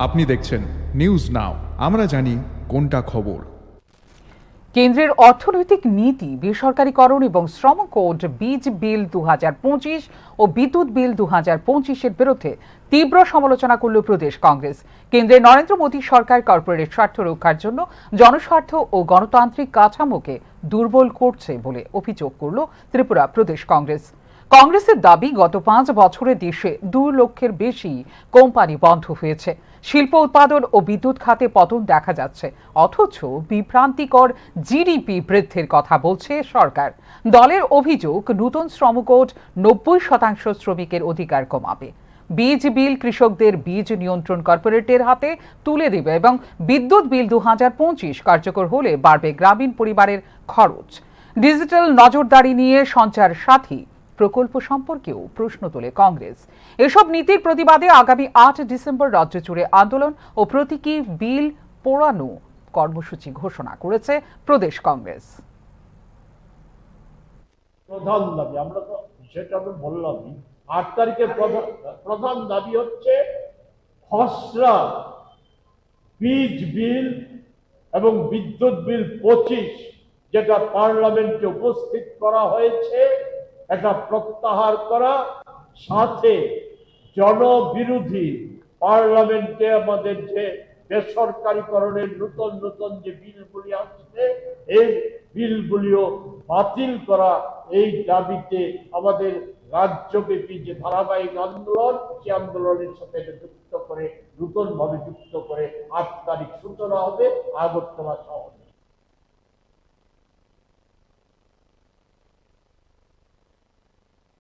আপনি দেখছেন news now, আমরা জানি কোনটা খবর। কেন্দ্রের অর্থনৈতিক নীতি, বেসরকারীকরণ এবং শ্রম কোড, বীজ বিল 2025 ও বিদ্যুৎ বিল 2025-এর বিরুদ্ধে তীব্র সমালোচনা করল প্রদেশ কংগ্রেস। কেন্দ্রের নরেন্দ্র মোদী সরকার কর্পোরেট স্বার্থ রক্ষার জন্য জনস্বার্থ ও গণতান্ত্রিক কাঠামোকে দুর্বল করছে বলে অভিযোগ করল ত্রিপুরা প্রদেশ কংগ্রেস। কংগ্রেসের দাবি, গত 5 বছরে দেশে 2 লক্ষের বেশি কোম্পানি বন্ধ হয়েছে, শিল্প উৎপাদন ও বিদ্যুৎ খাতে পতন দেখা যাচ্ছে, অথচ বিভ্রান্তিকর জিডিপি বৃদ্ধির কথা বলছে সরকার। দলের অভিযোগ, নতুন শ্রম কোড 90% শ্রমিকের অধিকার কমাবে, বীজ বিল কৃষকদের বীজ নিয়ন্ত্রণ কর্পোরেটের হাতে তুলে দেবে এবং বিদ্যুৎ বিল 2025 কার্যকর হলে বাড়বে গ্রামীণ পরিবারের খরচ। ডিজিটাল নজরদারি নিয়ে সঞ্চার সাথী প্রকল্প সম্পর্কেও প্রশ্ন তোলে কংগ্রেস। এসব নীতির প্রতিবাদে আগামী 8 ডিসেম্বর রাজ্য জুড়ে আন্দোলন ও প্রতীকী বিল পোড়ানো কর্মসূচি ঘোষণা করেছে প্রদেশ কংগ্রেস। প্রধান দাবি, আমরা তো সেটা আমি বললামই, 8 তারিখে প্রধান দাবি হচ্ছে খসড়া বীজ বিল এবং বিদ্যুৎ বিল 25 যেটা পার্লামেন্টে উপস্থিত করা হয়েছে এটা প্রত্যাহার করা, সাথে জনবিরোধী পার্লামেন্টে আমাদের যে বেসরকারীকরণের নতুন নতুন যে বিলগুলি আসছে এই বিলগুলিও বাতিল করা। এই দাবিতে আমাদের রাজ্যব্যাপী যে ধারাবাহিক আন্দোলন, সেই আন্দোলনের সাথে যুক্ত করে, নতুন ভাবে যুক্ত করে 8 তারিখ সূচনা হবে আগরতলা শহরে।